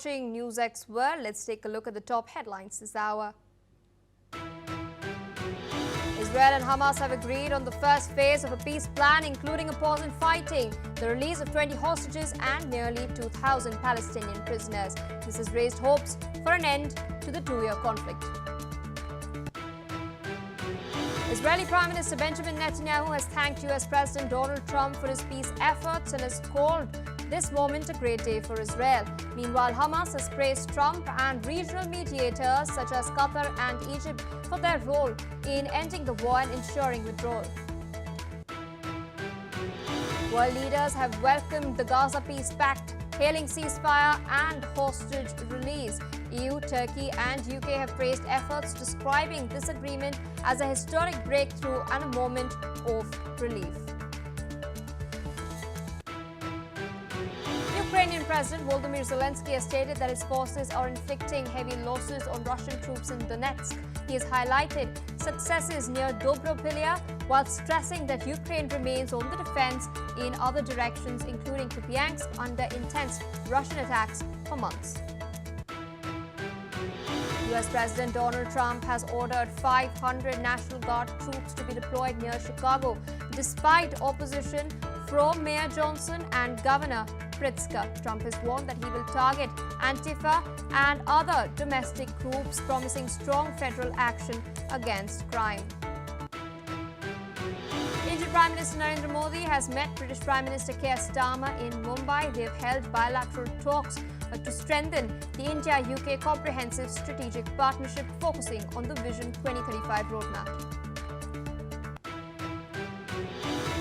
watching NewsX World. Let's take a look at the top headlines this hour. Israel and Hamas have agreed on the first phase of a peace plan, including a pause in fighting, the release of 20 hostages and nearly 2,000 Palestinian prisoners. This has raised hopes for an end to the two-year conflict. Israeli Prime Minister Benjamin Netanyahu has thanked US President Donald Trump for his peace efforts and has called this moment a great day for Israel. Meanwhile, Hamas has praised Trump and regional mediators such as Qatar and Egypt for their role in ending the war and ensuring withdrawal. World leaders have welcomed the Gaza Peace Pact, hailing ceasefire and hostage release. EU, Turkey and UK have praised efforts, describing this agreement as a historic breakthrough and a moment of relief. Ukrainian President Volodymyr Zelensky has stated that his forces are inflicting heavy losses on Russian troops in Donetsk. He has highlighted successes near Dobropilya while stressing that Ukraine remains on the defense in other directions, including Kupiansk, under intense Russian attacks for months. US President Donald Trump has ordered 500 National Guard troops to be deployed near Chicago, despite opposition from Mayor Johnson and Governor Pritzker. Trump has warned that he will target Antifa and other domestic groups, promising strong federal action against crime. Indian Prime Minister Narendra Modi has met British Prime Minister Keir Starmer in Mumbai. They have held bilateral talks to strengthen the India-UK comprehensive strategic partnership, focusing on the Vision 2035 roadmap.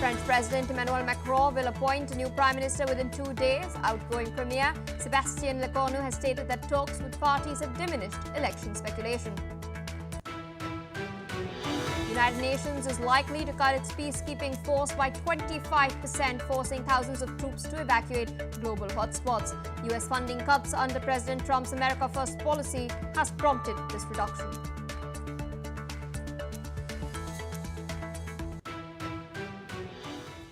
French President Emmanuel Macron will appoint a new Prime Minister within 2 days. Outgoing Premier Sébastien Lecornu has stated that talks with parties have diminished election speculation. The United Nations is likely to cut its peacekeeping force by 25%, forcing thousands of troops to evacuate global hotspots. US funding cuts under President Trump's America First policy has prompted this reduction.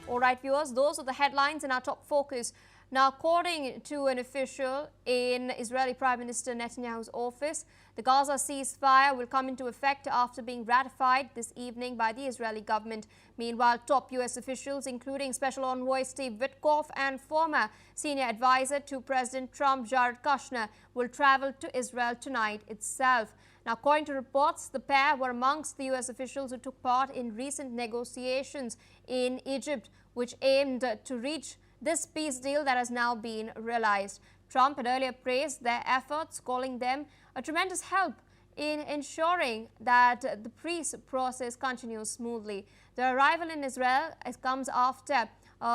All right, viewers, those are the headlines in our top focus. Now, according to an official in Israeli Prime Minister Netanyahu's office, the Gaza ceasefire will come into effect after being ratified this evening by the Israeli government. Meanwhile, top US officials, including Special Envoy Steve Witkoff and former senior advisor to President Trump, Jared Kushner, will travel to Israel tonight itself. Now, according to reports, the pair were amongst the US officials who took part in recent negotiations in Egypt, which aimed to reach this peace deal that has now been realized. Trump had earlier praised their efforts, calling them a tremendous help in ensuring that the peace process continues smoothly. Their arrival in Israel comes after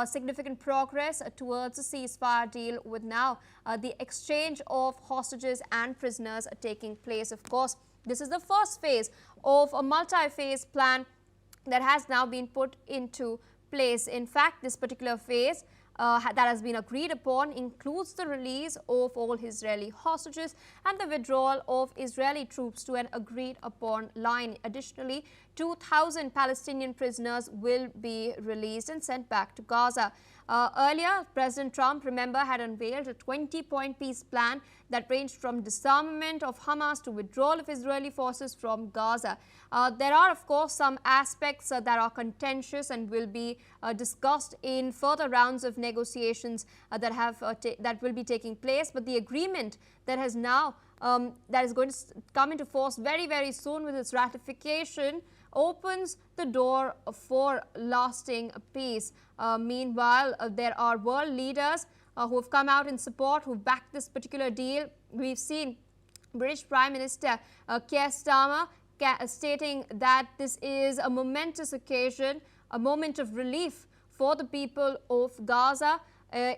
significant progress towards a ceasefire deal, with now the exchange of hostages and prisoners taking place. Of course, this is the first phase of a multi-phase plan that has now been put into place. In fact, this particular phase that has been agreed upon includes the release of all Israeli hostages and the withdrawal of Israeli troops to an agreed upon line. Additionally, 2,000 Palestinian prisoners will be released and sent back to Gaza. Earlier, President Trump, remember, had unveiled a 20-point peace plan that ranged from disarmament of Hamas to withdrawal of Israeli forces from Gaza. There are, of course, some aspects that are contentious and will be discussed in further rounds of negotiations that will be taking place. But the agreement that has now that is going to come into force very, very soon with its ratification opens the door for lasting peace. Meanwhile, there are world leaders who have come out in support, who backed this particular deal. We've seen British Prime Minister Keir Starmer stating that this is a momentous occasion, a moment of relief for the people of Gaza.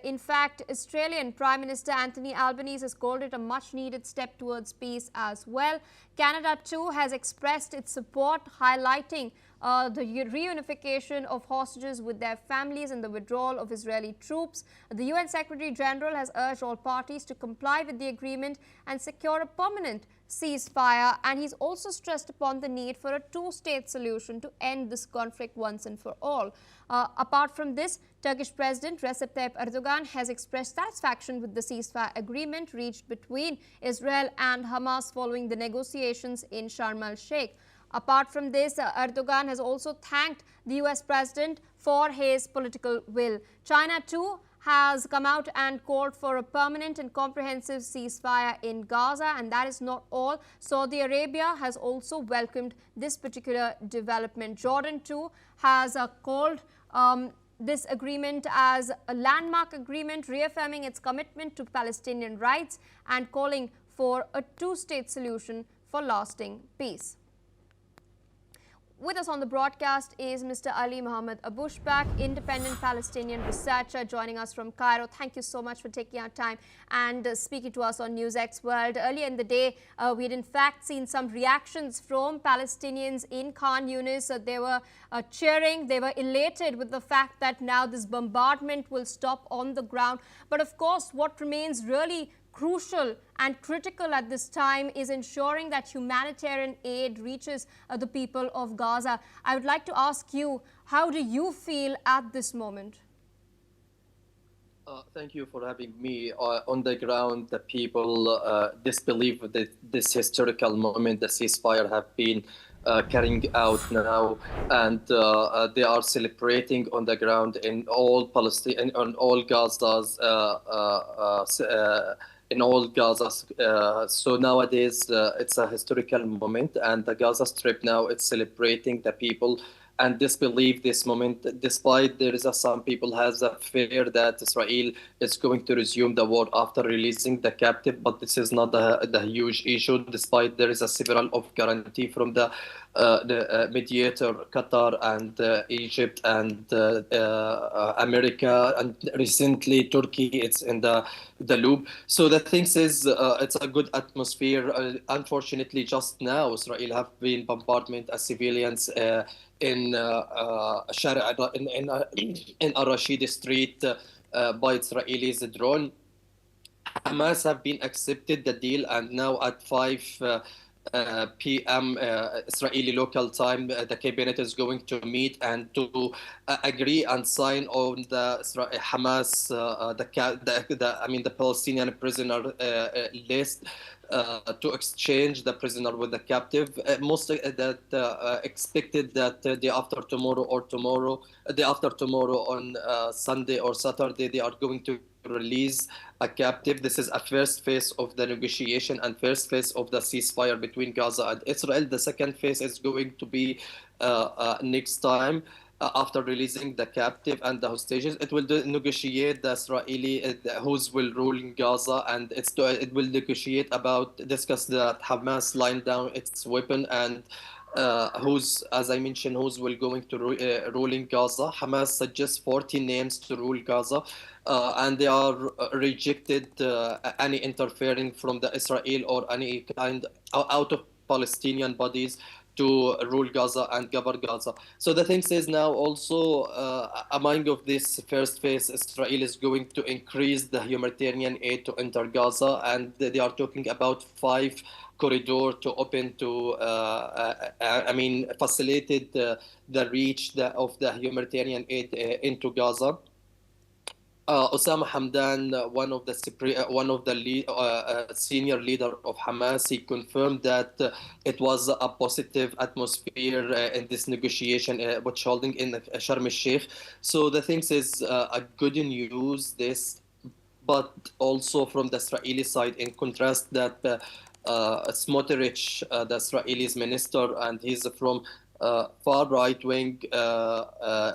In fact, Australian Prime Minister Anthony Albanese has called it a much-needed step towards peace as well. Canada, too, has expressed its support, highlighting the reunification of hostages with their families and the withdrawal of Israeli troops. The UN Secretary General has urged all parties to comply with the agreement and secure a permanent ceasefire, and he's also stressed upon the need for a two-state solution to end this conflict once and for all. Apart from this, Turkish President Recep Tayyip Erdogan has expressed satisfaction with the ceasefire agreement reached between Israel and Hamas following the negotiations in Sharm el-Sheikh. Apart from this, Erdogan has also thanked the US President for his political will. China too has come out and called for a permanent and comprehensive ceasefire in Gaza, and that is not all. Saudi Arabia has also welcomed this particular development. Jordan too has called this agreement as a landmark agreement, reaffirming its commitment to Palestinian rights and calling for a two-state solution for lasting peace. With us on the broadcast is Mr. Ali Mohammed Abushbak, independent Palestinian researcher, joining us from Cairo. Thank you so much for taking our time and speaking to us on NewsX World. Earlier in the day, we had in fact seen some reactions from Palestinians in Khan Yunis. They were cheering, they were elated with the fact that now this bombardment will stop on the ground. But of course, what remains really crucial and critical at this time is ensuring that humanitarian aid reaches the people of Gaza. I would like to ask you, how do you feel at this moment? Thank you for having me. On the ground, the people disbelieve that this historical moment, the ceasefire, have been carrying out now, and they are celebrating on the ground in all Palestine, on all Gaza's, in all Gaza. So nowadays, it's a historical moment, and the Gaza Strip now it's celebrating the people and disbelieve this moment, despite there is some people has a fear that Israel is going to resume the war after releasing the captive, but this is not the huge issue, despite there is a several of guarantee from the mediator, Qatar and Egypt and America, and recently Turkey, it's in the loop. So the thing is, it's a good atmosphere. Unfortunately, just now, Israel have been bombardment as civilians in Al-Rashid Street by Israelis drone. Hamas have been accepted the deal, and now at 5 p.m. Israeli local time, the cabinet is going to meet and to agree and sign on the Hamas, the Palestinian prisoner list. To exchange the prisoner with the captive. Most that expected that day after tomorrow on Sunday or Saturday, they are going to release a captive. This is a first phase of the negotiation and first phase of the ceasefire between Gaza and Israel. The second phase is going to be next time. After releasing the captive and the hostages, it will negotiate the Israeli who's will rule in Gaza, and it will discuss that Hamas line down its weapon and as I mentioned, who's will going to rule in Gaza. Hamas suggests 40 names to rule Gaza, and they are rejected any interfering from the Israel or any kind out of Palestinian bodies to rule Gaza and govern Gaza. So the thing is now also among of this first phase, Israel is going to increase the humanitarian aid to enter Gaza, and they are talking about 5 corridor to open to, facilitated the reach of the humanitarian aid into Gaza. Osama Hamdan, one of the senior leader of Hamas, he confirmed that it was a positive atmosphere in this negotiation which holding in Sharm el-Sheikh. So the thing is a good news this, but also from the Israeli side, in contrast that Smotrich, the Israeli minister, and he's from far right wing,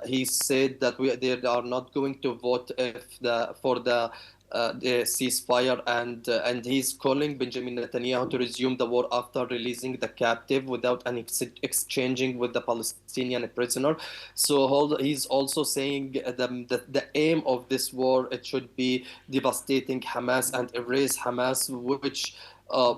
he said that they are not going to vote for the the ceasefire, and he's calling Benjamin Netanyahu to resume the war after releasing the captive without any exchanging with the Palestinian prisoner. So he's also saying the aim of this war, it should be devastating Hamas and erase Hamas, which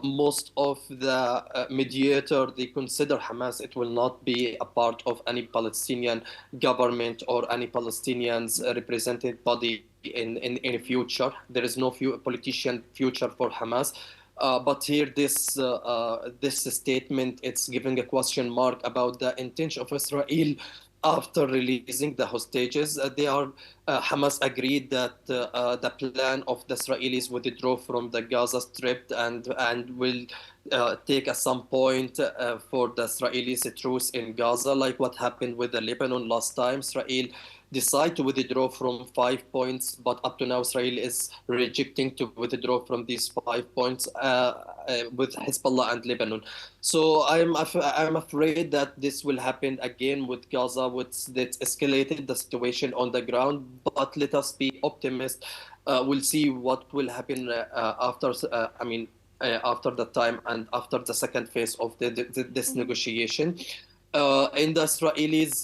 most of the mediator, they consider Hamas, it will not be a part of any Palestinian government or any Palestinians represented body in future. There is no politician future for Hamas. But here, this statement, it's giving a question mark about the intention of Israel after releasing the hostages. Hamas agreed that the plan of the Israelis withdraw from the Gaza Strip and will take at some point for the Israelis a truce in Gaza, like what happened with the Lebanon last time. Israel decided to withdraw from 5 points, but up to now Israel is rejecting to withdraw from these 5 points with Hezbollah and Lebanon. So I'm afraid that this will happen again with Gaza, that escalated the situation on the ground. But let us be optimistic. We'll see what will happen after. After the time and after the second phase of this negotiation. In the Israelis,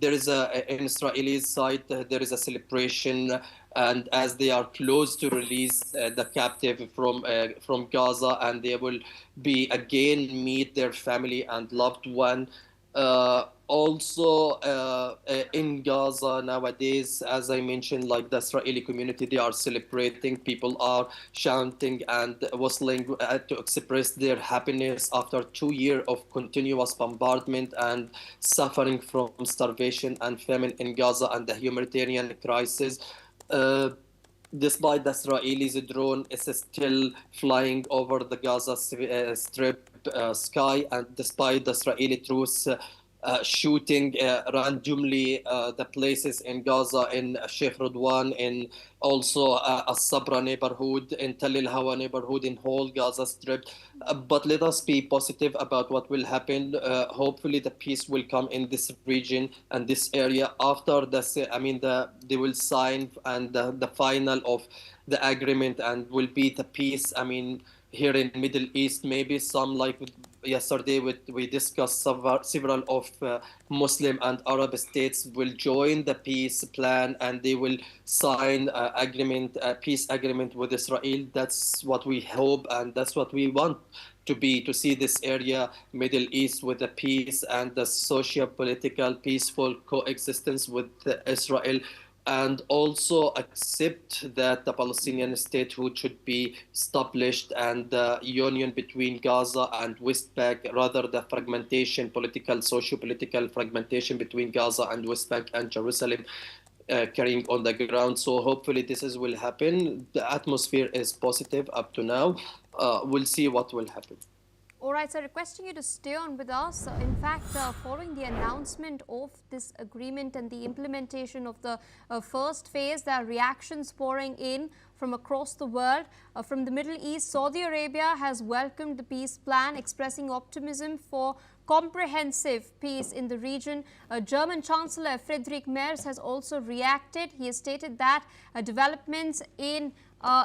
in Israelis side, there is a celebration, and as they are close to release the captive from Gaza, and they will be again meet their family and loved one. Also in Gaza nowadays, as I mentioned, like the Israeli community, they are celebrating. People are shouting and whistling to express their happiness after 2 years of continuous bombardment and suffering from starvation and famine in Gaza and the humanitarian crisis. Despite the Israelis' drone is still flying over the Gaza Strip sky, and despite the Israeli troops shooting randomly the places in Gaza, in Sheikh Radwan, in also As-Sabra neighborhood, in Tel El Hawa neighborhood, in whole Gaza Strip. But let us be positive about what will happen. Hopefully the peace will come in this region and this area after they will sign and the final of the agreement, and will be the peace. Here in Middle East, maybe some, like yesterday we discussed several of Muslim and Arab states will join the peace plan, and they will sign a peace agreement with Israel. That's what we hope, and that's what we want to see this area, Middle East, with the peace and the socio-political peaceful coexistence with Israel, and also accept that the Palestinian statehood should be established, and the union between Gaza and West Bank, rather the fragmentation, socio-political fragmentation between Gaza and West Bank and Jerusalem carrying on the ground. So hopefully will happen. The atmosphere is positive up to now. We'll see what will happen. All right, so requesting you to stay on with us. In fact, following the announcement of this agreement and the implementation of the first phase, there are reactions pouring in from across the world. From the Middle East, Saudi Arabia has welcomed the peace plan, expressing optimism for comprehensive peace in the region. German Chancellor Friedrich Merz has also reacted. He has stated that developments in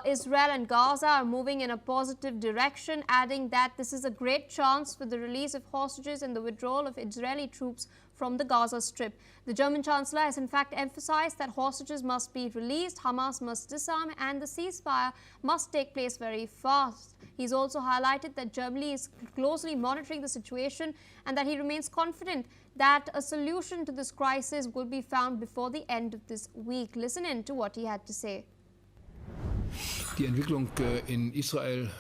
Israel and Gaza are moving in a positive direction, adding that this is a great chance for the release of hostages and the withdrawal of Israeli troops from the Gaza Strip. The German Chancellor has in fact emphasized that hostages must be released, Hamas must disarm, and the ceasefire must take place very fast. He's also highlighted that Germany is closely monitoring the situation and that he remains confident that a solution to this crisis will be found before the end of this week. Listen in to what he had to say. Die Entwicklung in Israel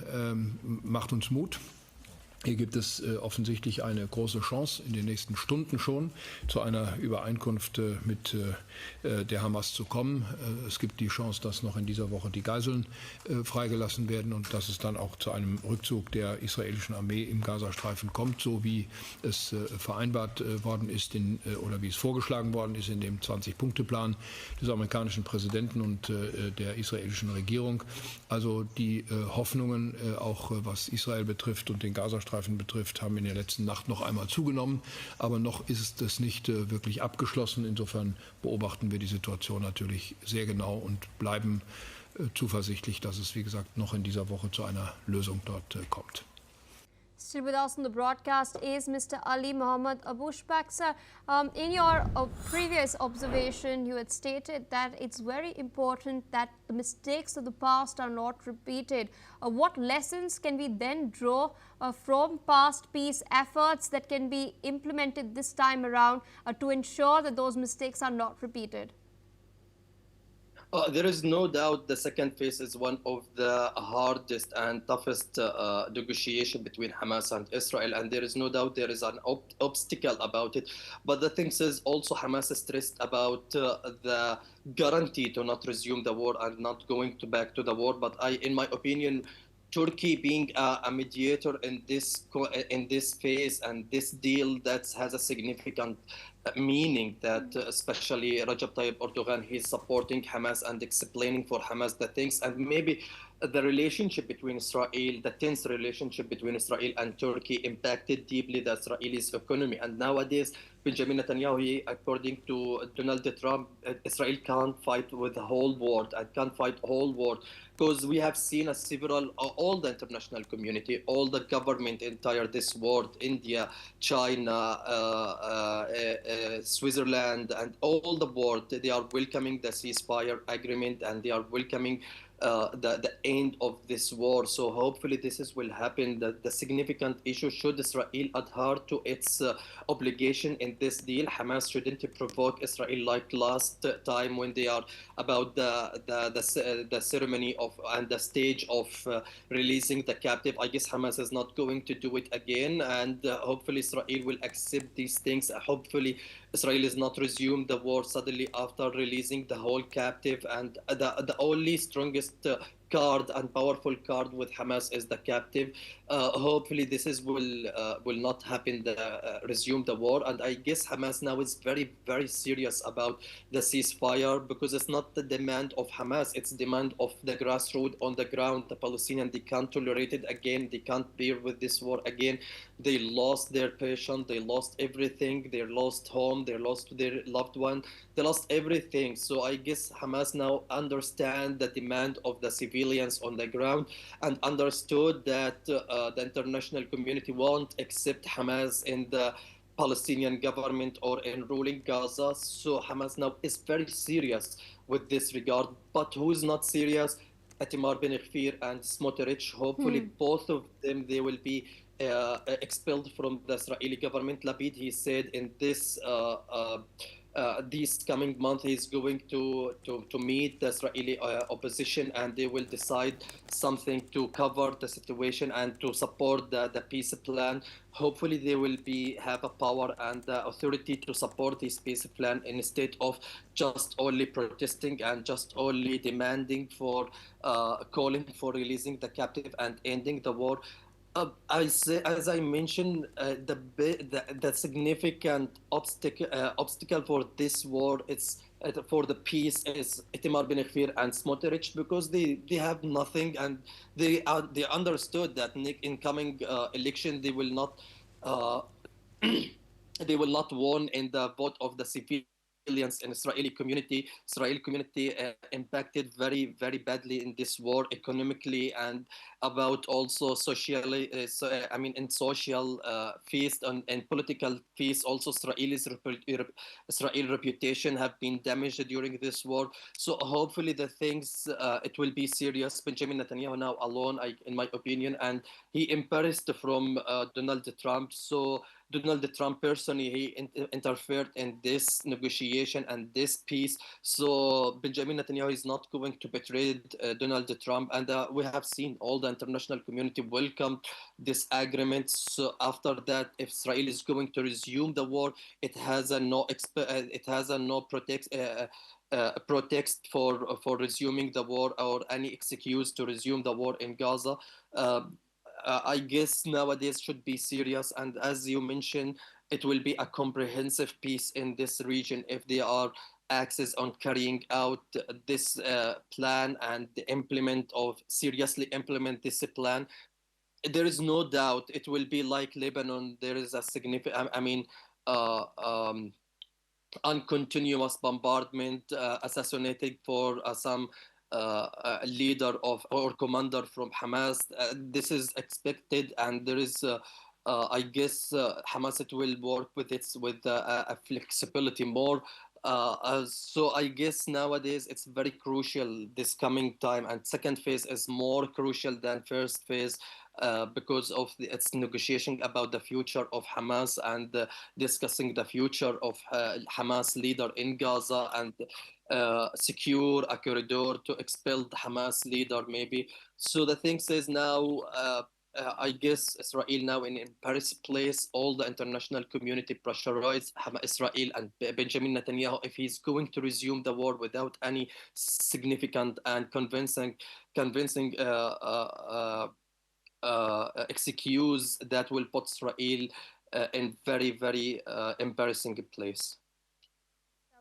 macht uns Mut. Hier gibt es offensichtlich eine große Chance, in den nächsten Stunden schon zu einer Übereinkunft mit der Hamas zu kommen. Es gibt die Chance, dass noch in dieser Woche die Geiseln freigelassen werden und dass es dann auch zu einem Rückzug der israelischen Armee im Gazastreifen kommt, so wie es vereinbart worden ist oder wie es vorgeschlagen worden ist in dem 20-Punkte-Plan des amerikanischen Präsidenten und der israelischen Regierung. Also die Hoffnungen, auch was Israel betrifft und den Gazastreifen betrifft, haben in der letzten Nacht noch einmal zugenommen. Aber noch ist es nicht wirklich abgeschlossen. Insofern beobachten wir die Situation natürlich sehr genau und bleiben zuversichtlich, dass es, wie gesagt, noch in dieser Woche zu einer Lösung dort kommt. Still with us on the broadcast is Mr. Ali Mohammed Abushbak. Sir, in your previous observation, you had stated that it's very important that the mistakes of the past are not repeated. What lessons can we then draw from past peace efforts that can be implemented this time around to ensure that those mistakes are not repeated? There is no doubt the second phase is one of the hardest and toughest negotiation between Hamas and Israel, and there is no doubt there is an obstacle about it. But the thing is also Hamas stressed about the guarantee to not resume the war and not going to back to the war. But in my opinion, Turkey being a mediator in this phase and this deal that has a significant meaning that especially Recep Tayyip Erdogan, he's supporting Hamas and explaining for Hamas the things, and maybe the relationship between Israel, the tense relationship between Israel and Turkey impacted deeply the Israelis economy. And nowadays, Benjamin Netanyahu, according to Donald Trump, Israel can't fight with the whole world and can't fight whole world, because we have seen all the international community, all the government, entire this world, India, China, Switzerland, and all the world, they are welcoming the ceasefire agreement and they are welcoming the end of this war. So hopefully will happen. The significant issue, should Israel adhere to its obligation in this deal? Hamas shouldn't provoke Israel like last time when they are about the ceremony of and the stage of releasing the captive. I guess Hamas is not going to do it again, and hopefully Israel will accept these things. Hopefully Israel is not resume the war suddenly after releasing the whole captive, and the only strongest card and powerful card with Hamas is the captive. Hopefully will not happen, resume the war. And I guess Hamas now is very, very serious about the ceasefire, because it's not the demand of Hamas, it's demand of the grassroots on the ground. The Palestinians, they can't tolerate it again, they can't bear with this war again. They lost their passion, they lost everything, they lost home, they lost their loved one, they lost everything. So I guess Hamas now understand the demand of the civilians on the ground, and understood that the international community won't accept Hamas in the Palestinian government or in ruling Gaza. So Hamas now is very serious with this regard. But who is not serious? Itamar Ben-Gvir and Smotrich. Hopefully both of them, they will be expelled from the Israeli government. Lapid, he said in this coming month he's going to meet the Israeli opposition, and they will decide something to cover the situation and to support the peace plan. Hopefully they will have a power and the authority to support this peace plan, instead of just only protesting and just only demanding for calling for releasing the captive and ending the war. As I mentioned, the significant obstacle for this war, it's for the peace, is Itamar Ben-Gvir and Smotrich, because they have nothing, and they understood that in coming election they will not they will not won in the vote of the civilians in Israeli community. Israeli community impacted very, very badly in this war, economically and about also socially. In social feast and political feast, also Israel reputation have been damaged during this war. So hopefully the things, it will be serious. Benjamin Netanyahu now alone, in my opinion, and he embarrassed from Donald Trump. So Donald Trump personally, he interfered in this negotiation and this peace. So Benjamin Netanyahu is not going to betray Donald Trump, and we have seen all the international community welcome this agreement. So after that, if Israel is going to resume the war, it has a no pretext for resuming the war, or any excuse to resume the war in Gaza. I guess nowadays should be serious, and as you mentioned, it will be a comprehensive peace in this region if they are access on carrying out this plan and seriously implement this plan. There is no doubt it will be like Lebanon. There is a significant, uncontinuous bombardment, assassinating for some leader of or commander from Hamas. This is expected, and there is. I guess Hamas it will work with a flexibility more. So I guess nowadays it's very crucial this coming time, and second phase is more crucial than first phase because of its negotiation about the future of Hamas and discussing the future of Hamas leader in Gaza and secure a corridor to expel the Hamas leader maybe. So the thing is now. I guess Israel now in Paris place, all the international community pressurize Israel and Benjamin Netanyahu if he's going to resume the war without any significant and convincing excuse that will put Israel in very embarrassing place.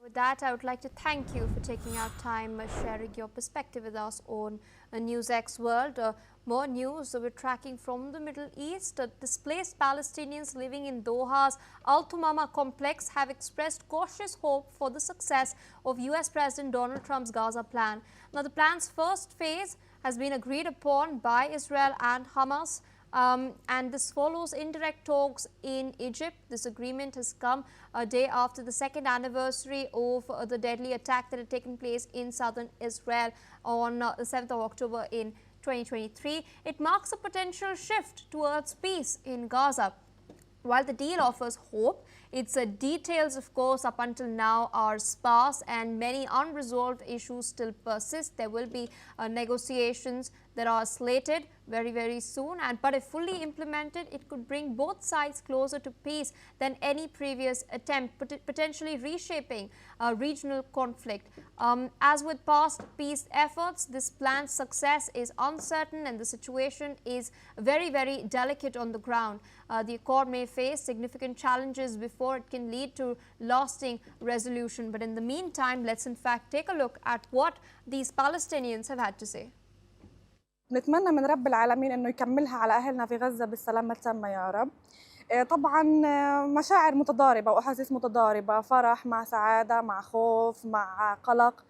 With that, I would like to thank you for taking out time sharing your perspective with us on NewsX World. More news we're tracking from the Middle East. Displaced Palestinians living in Doha's Al Thumama complex have expressed cautious hope for the success of US President Donald Trump's Gaza plan. Now, the plan's first phase has been agreed upon by Israel and Hamas. And this follows indirect talks in Egypt. This agreement has come a day after the second anniversary of the deadly attack that had taken place in southern Israel on the 7th of October in 2023. It marks a potential shift towards peace in Gaza. While the deal offers hope, its details, of course, up until now are sparse and many unresolved issues still persist. There will be negotiations that are slated very soon, but if fully implemented, it could bring both sides closer to peace than any previous attempt, potentially reshaping a regional conflict. As with past peace efforts, this plan's success is uncertain and the situation is very delicate on the ground. The accord may face significant challenges before it can lead to lasting resolution. But in the meantime, let's in fact take a look at what these Palestinians have had to say. نتمنى من رب العالمين انه يكملها على اهلنا في غزه بالسلامه التامه يا رب. طبعا مشاعر متضاربه واحاسيس متضاربه، فرح مع سعاده مع خوف مع قلق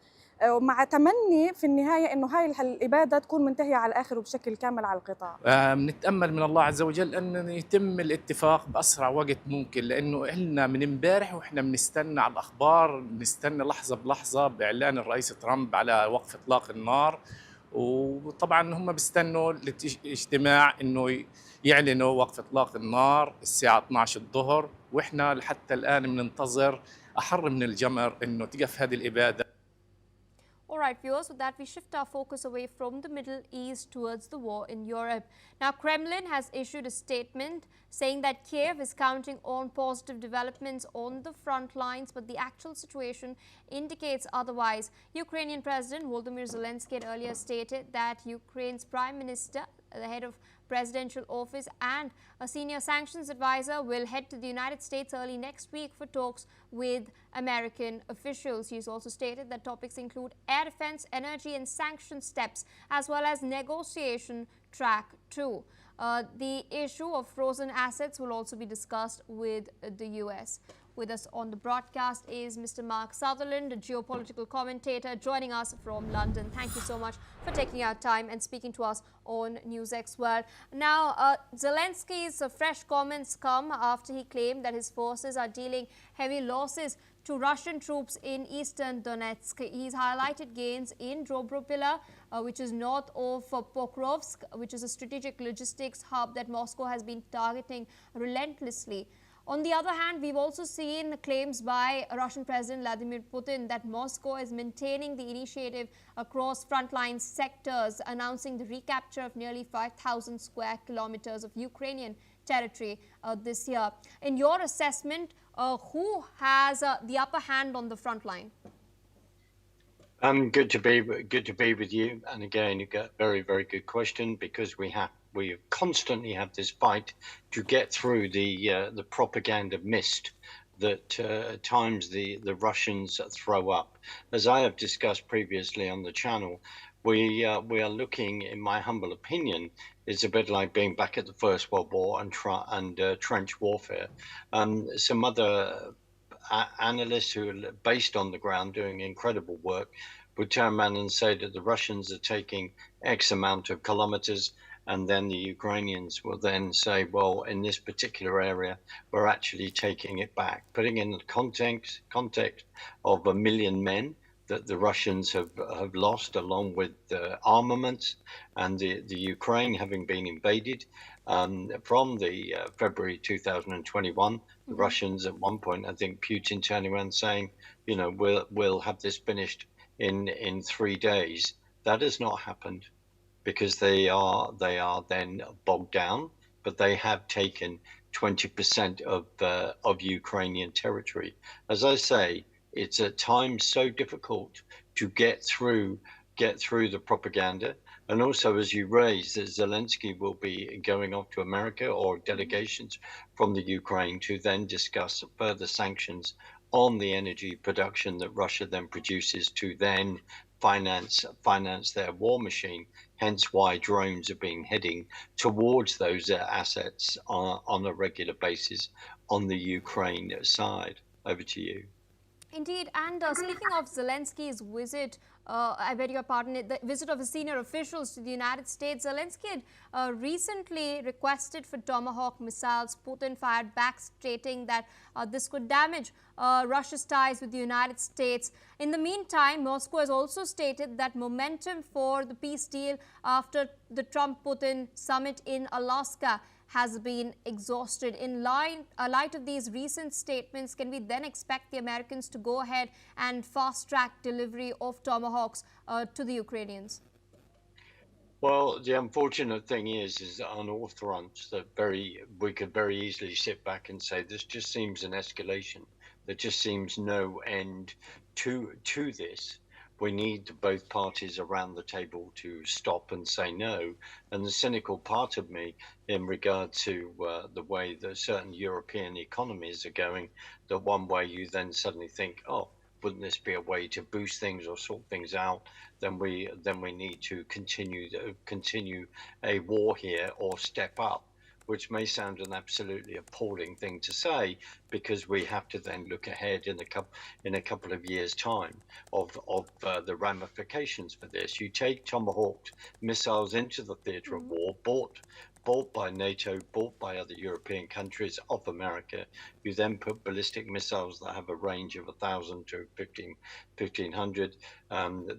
ومع تمني في النهايه انه هاي الاباده تكون منتهيه على الاخر وبشكل كامل على القطاع. بنتامل من الله عز وجل ان يتم الاتفاق باسرع وقت ممكن، لانه احنا من امبارح واحنا بنستنى على الاخبار، بنستنى لحظه بلحظه باعلان الرئيس ترامب على وقف اطلاق النار. وطبعا هم بيستنوا الاجتماع انه يعلنوا وقف اطلاق النار الساعه 12 الظهر، واحنا حتى الان بننتظر احر من الجمر انه تقف هذه الاباده. All right, viewers, with that we shift our focus away from the Middle East towards the war in Europe. Now, Kremlin has issued a statement saying that Kiev is counting on positive developments on the front lines, but the actual situation indicates otherwise. Ukrainian President Volodymyr Zelensky had earlier stated that Ukraine's Prime Minister, the head of presidential office and a senior sanctions advisor will head to the United States early next week for talks with American officials. He's also stated that topics include air defense, energy and sanction steps, as well as negotiation track 2. The issue of frozen assets will also be discussed with the US. With us on the broadcast is Mr. Mark Sutherland, a geopolitical commentator, joining us from London. Thank you so much for taking our time and speaking to us on NewsX World. Now, Zelensky's fresh comments come after he claimed that his forces are dealing heavy losses to Russian troops in eastern Donetsk. He's highlighted gains in Dobropila, which is north of Pokrovsk, which is a strategic logistics hub that Moscow has been targeting relentlessly. On the other hand, we've also seen claims by Russian President Vladimir Putin that Moscow is maintaining the initiative across frontline sectors, announcing the recapture of nearly 5,000 square kilometers of Ukrainian territory this year. In your assessment, who has the upper hand on the front line? Good to be with you. And again, you got a very good question, because we constantly have this fight to get through the propaganda mist that at times the Russians throw up. As I have discussed previously on the channel, we are looking, in my humble opinion, it's a bit like being back at the First World War and trench warfare. Some other analysts who are based on the ground doing incredible work would turn around and say that the Russians are taking X amount of kilometers, and then the Ukrainians will then say, well, in this particular area, we're actually taking it back, putting in the context of 1 million men that the Russians have lost, along with armaments, and the Ukraine having been invaded from the February 2021. The Russians at one point, I think Putin turning around saying, you know, we'll have this finished in 3 days. That has not happened, because they are then bogged down, but they have taken 20% of Ukrainian territory. As I say, it's at times so difficult to get through the propaganda. And also, as you raised, that Zelensky will be going off to America, or delegations from the Ukraine, to then discuss further sanctions on the energy production that Russia then produces, to then finance their war machine. Hence why drones are being heading towards those assets on a regular basis on the Ukraine side. Over to you. Indeed, and speaking of Zelensky's visit, I beg your pardon, the visit of his senior officials to the United States, Zelensky had recently requested for Tomahawk missiles. Putin fired back, stating that this could damage Russia's ties with the United States. In the meantime, Moscow has also stated that momentum for the peace deal after the Trump-Putin summit in Alaska has been exhausted. In light of these recent statements, can we then expect the Americans to go ahead and fast-track delivery of Tomahawks to the Ukrainians? Well, the unfortunate thing is that on all fronts, that we could very easily sit back and say this just seems an escalation. There just seems no end to this. We need both parties around the table to stop and say no. And the cynical part of me, in regard to the way that certain European economies are going, that one way you then suddenly think, oh, wouldn't this be a way to boost things or sort things out? Then we need to continue a war here, or step up, which may sound an absolutely appalling thing to say, because we have to then look ahead in a couple of years' time of the ramifications for this. You take Tomahawk missiles into the theatre of war, bought by NATO, bought by other European countries of America. You then put ballistic missiles that have a range of 1,000 to 1,500.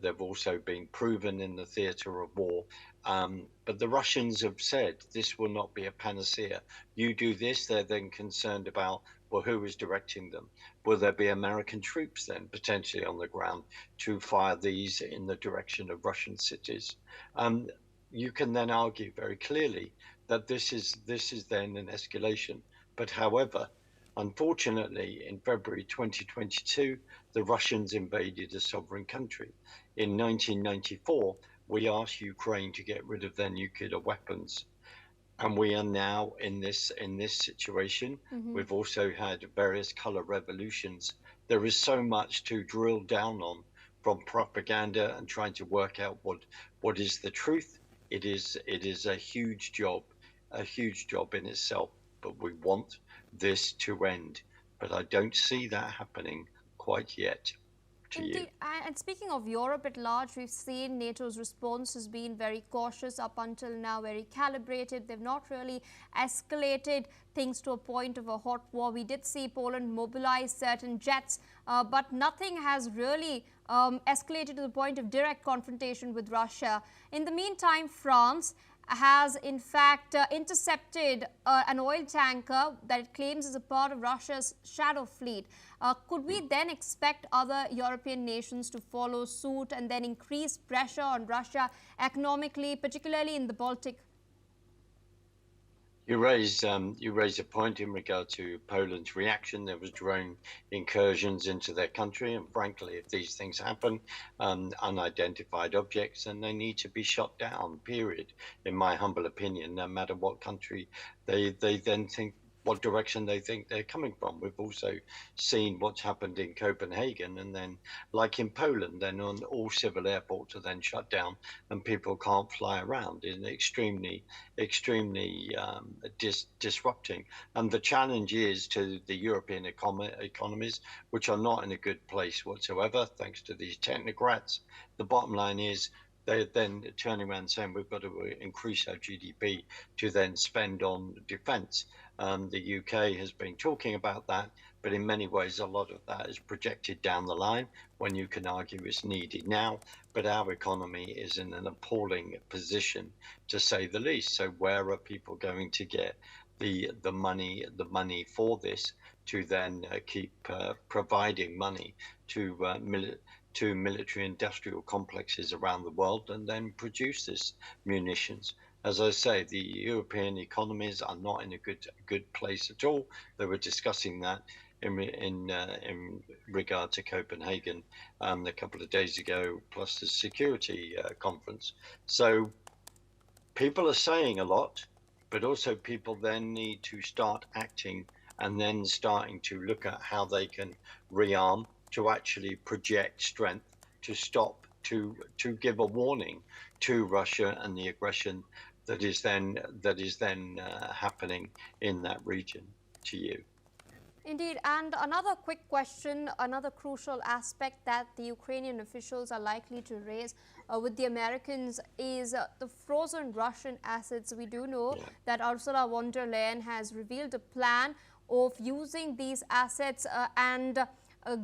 They've also been proven in the theatre of war. But the Russians have said this will not be a panacea. You do this, they're then concerned about, well, who is directing them? Will there be American troops then potentially on the ground to fire these in the direction of Russian cities? You can then argue very clearly that this is then an escalation. But however, unfortunately, in February 2022, the Russians invaded a sovereign country. In 1994, we asked Ukraine to get rid of their nuclear weapons. And we are now in this situation. We've also had various color revolutions. There is so much to drill down on, from propaganda and trying to work out what is the truth. It is a huge job in itself, but we want this to end. But I don't see that happening quite yet. Indeed. And speaking of Europe at large, we've seen NATO's response has been very cautious up until now, very calibrated. They've not really escalated things to a point of a hot war. We did see Poland mobilize certain jets, but nothing has really escalated to the point of direct confrontation with Russia. In the meantime, France has in fact intercepted an oil tanker that it claims is a part of Russia's shadow fleet. Could we then expect other European nations to follow suit and then increase pressure on Russia economically, particularly in the Baltic? You raise a point in regard to Poland's reaction. There was drone incursions into their country, and frankly, if these things happen, unidentified objects, then they need to be shot down, period, in my humble opinion, no matter what country they then think what direction they think they're coming from. We've also seen what's happened in Copenhagen, and then, like in Poland, then all civil airports are then shut down, and people can't fly around. It's extremely disrupting. And the challenge is to the European economies, which are not in a good place whatsoever, thanks to these technocrats. The bottom line is they're then turning around saying we've got to increase our GDP to then spend on defence. The UK has been talking about that, but in many ways, a lot of that is projected down the line when you can argue it's needed now. But our economy is in an appalling position, to say the least. So where are people going to get the money for this to then keep providing money to military industrial complexes around the world and then produce this munitions? As I say, the European economies are not in a good place at all. They were discussing that in regard to Copenhagen a couple of days ago, plus the security conference. So people are saying a lot, but also people then need to start acting and then starting to look at how they can rearm to actually project strength to stop, to give a warning to Russia and the aggression that is then happening in that region. To you. Indeed, and another quick question, another crucial aspect that the Ukrainian officials are likely to raise with the Americans is the frozen Russian assets. We do know that Ursula von der Leyen has revealed a plan of using these assets and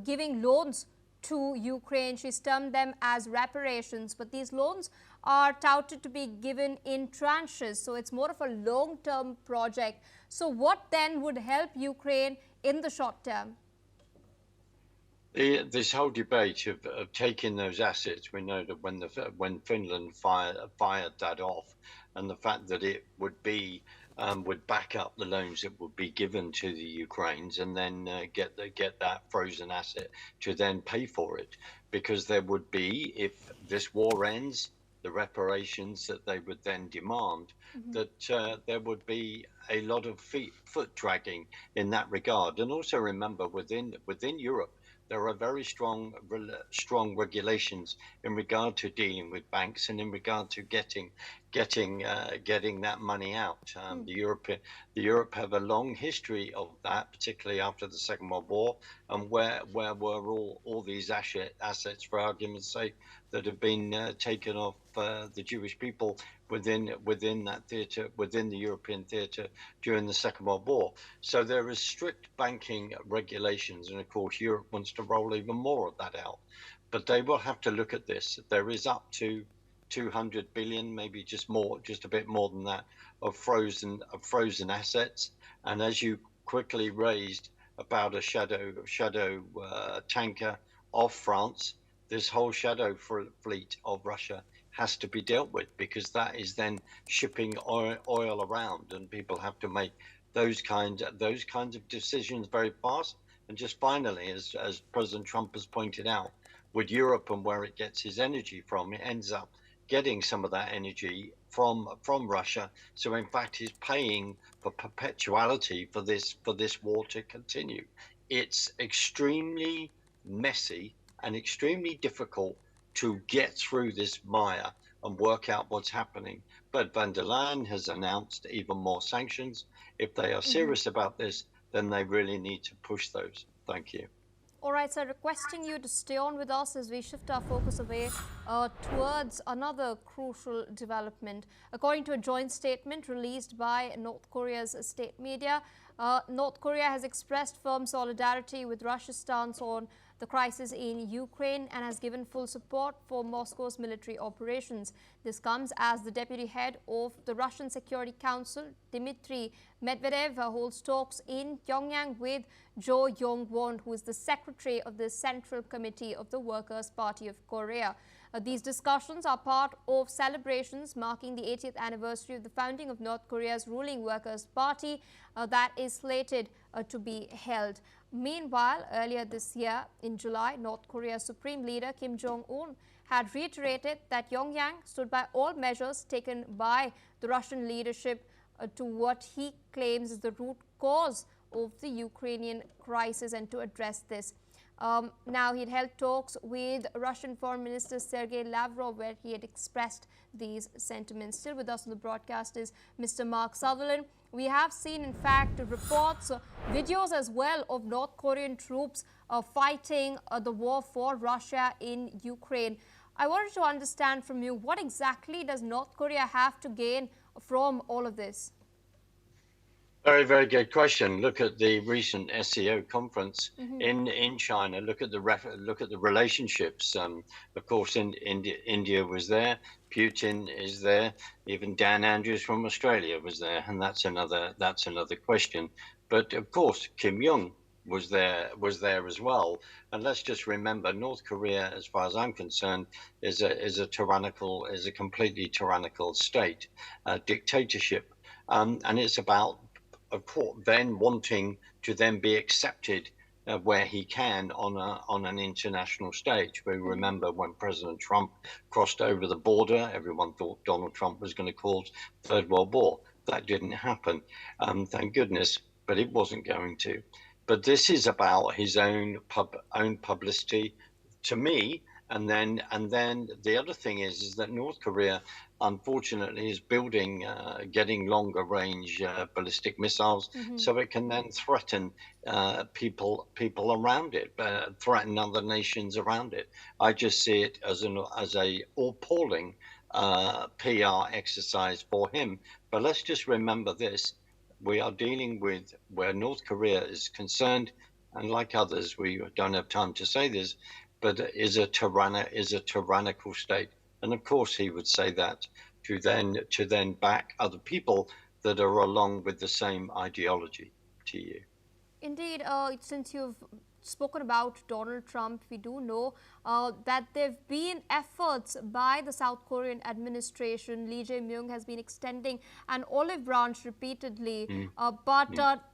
giving loans to Ukraine. She's termed them as reparations, but these loans are touted to be given in tranches, so it's more of a long-term project. So what then would help Ukraine in the short term? This whole debate of taking those assets, we know that when Finland fired that off, and the fact that it would be would back up the loans that would be given to the Ukrainians, and then get that frozen asset to then pay for it, because there would be, if this war ends, the reparations that they would then demand, that there would be a lot of foot dragging in that regard. And also remember, within Europe, there are very strong regulations in regard to dealing with banks and in regard to getting that money out. Europe have a long history of that, particularly after the Second World War, and where were all these assets, for argument's sake, that have been taken off the Jewish people within that theatre, within the European theatre during the Second World War. So there is strict banking regulations, and of course Europe wants to roll even more of that out. But they will have to look at this. There is up to 200 billion, maybe just a bit more than that, of frozen assets. And as you quickly raised about a shadow tanker of France, this whole shadow fleet of Russia has to be dealt with, because that is then shipping oil around, and people have to make those kinds of decisions very fast. And just finally, as President Trump has pointed out, with Europe and where it gets his energy from, it ends up getting some of that energy from Russia. So in fact, he's paying for perpetuality for this war to continue. It's extremely messy and extremely difficult to get through this mire and work out what's happening. But von der Leyen has announced even more sanctions. If they are serious about this, then they really need to push those. Thank you. All right, so requesting you to stay on with us as we shift our focus away towards another crucial development. According to a joint statement released by North Korea's state media, North Korea has expressed firm solidarity with Russia's stance on the crisis in Ukraine and has given full support for Moscow's military operations. This comes as the deputy head of the Russian Security Council, Dmitry Medvedev, holds talks in Pyongyang with Jo Yong-won, who is the secretary of the Central Committee of the Workers' Party of Korea. These discussions are part of celebrations marking the 80th anniversary of the founding of North Korea's ruling Workers' Party that is slated to be held. Meanwhile, earlier this year, in July, North Korea's Supreme Leader Kim Jong-un had reiterated that Pyongyang stood by all measures taken by the Russian leadership to what he claims is the root cause of the Ukrainian crisis and to address this. Now, he'd held talks with Russian Foreign Minister Sergei Lavrov, where he had expressed these sentiments. Still with us on the broadcast is Mr. Mark Sutherland. We have seen, in fact, reports, videos as well of North Korean troops fighting the war for Russia in Ukraine. I wanted to understand from you, what exactly does North Korea have to gain from all of this? Very, very good question. Look at the recent SEO conference in China. Look at the relationships. Of course, India was there. Putin is there. Even Dan Andrews from Australia was there, and that's another question. But of course, Kim Jong was there as well. And let's just remember, North Korea, as far as I'm concerned, is a completely tyrannical state, dictatorship, and it's about, of course, then wanting to then be accepted where he can on an international stage. We remember when President Trump crossed over the border, everyone thought Donald Trump was going to cause Third World War. That didn't happen, thank goodness, but it wasn't going to. But this is about his own publicity, to me. And then the other thing is that North Korea, unfortunately, is building, getting longer range ballistic missiles, so it can then threaten people around it, threaten other nations around it. I just see it as a appalling PR exercise for him. But let's just remember this: we are dealing with, where North Korea is concerned, and like others, we don't have time to say this, but is a tyrannical state. And of course he would say that to then back other people that are along with the same ideology to you. Indeed, since you've spoken about Donald Trump, we do know that there have been efforts by the South Korean administration. Lee Jae-myung has been extending an olive branch repeatedly, but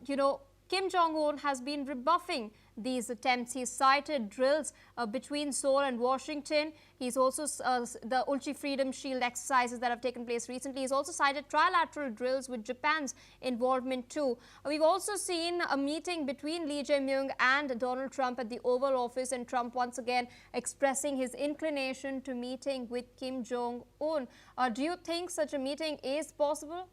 you know, Kim Jong-un has been rebuffing these attempts. He's cited drills between Seoul and Washington. He's also the Ulchi Freedom Shield exercises that have taken place recently. He's also cited trilateral drills with Japan's involvement too. We've also seen a meeting between Lee Jae-myung and Donald Trump at the Oval Office, and Trump once again expressing his inclination to meeting with Kim Jong-un. Do you think such a meeting is possible?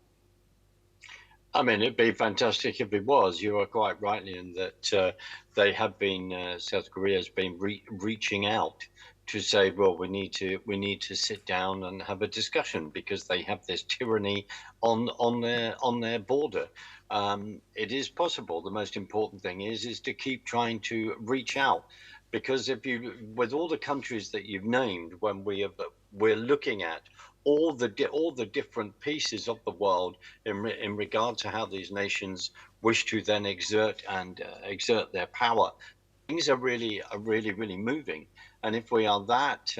I mean, it'd be fantastic if it was. You are quite right in that they have been, South Korea has been reaching out to say, well, we need to sit down and have a discussion because they have this tyranny on their border. It is possible. The most important thing is to keep trying to reach out, because if you, with all the countries that you've named, when we're looking at all the different pieces of the world in regard to how these nations wish to then exert their power, things are really moving. And if we are that,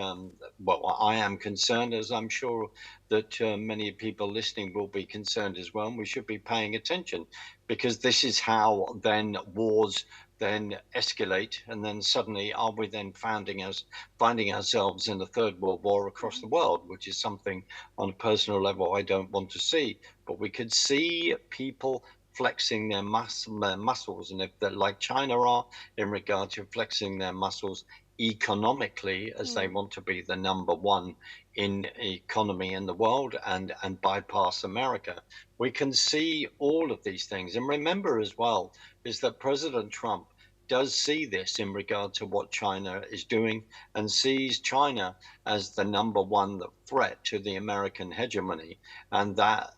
well, I am concerned, as I'm sure that many people listening will be concerned as well. And we should be paying attention, because this is how then wars then escalate, and then suddenly are we then finding ourselves in the Third World War across the world, which is something on a personal level I don't want to see. But we could see people flexing their muscles, and if they're like China are in regard to flexing their muscles economically, as they want to be the number one in economy in the world and bypass America. We can see all of these things. And remember as well is that President Trump does see this in regard to what China is doing, and sees China as the number one threat to the American hegemony. And that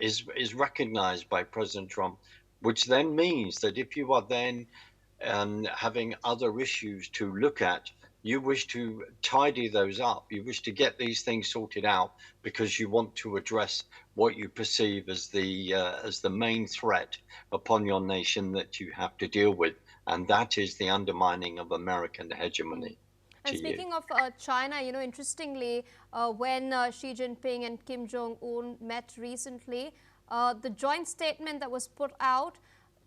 is recognized by President Trump, which then means that if you are then having other issues to look at, you wish to tidy those up, you wish to get these things sorted out, because you want to address what you perceive as the main threat upon your nation that you have to deal with, and that is the undermining of American hegemony. And speaking of China, you know, interestingly, when Xi Jinping and Kim Jong-un met recently, the joint statement that was put out,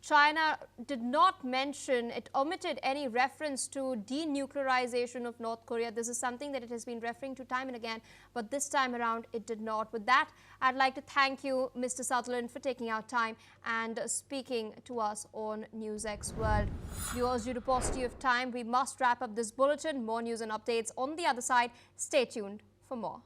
China did not mention, it omitted any reference to denuclearization of North Korea. This is something that it has been referring to time and again, but this time around it did not. With that, I'd like to thank you, Mr. Sutherland, for taking out time and speaking to us on NewsX World. Viewers, due to paucity of time, we must wrap up this bulletin. More news and updates on the other side. Stay tuned for more.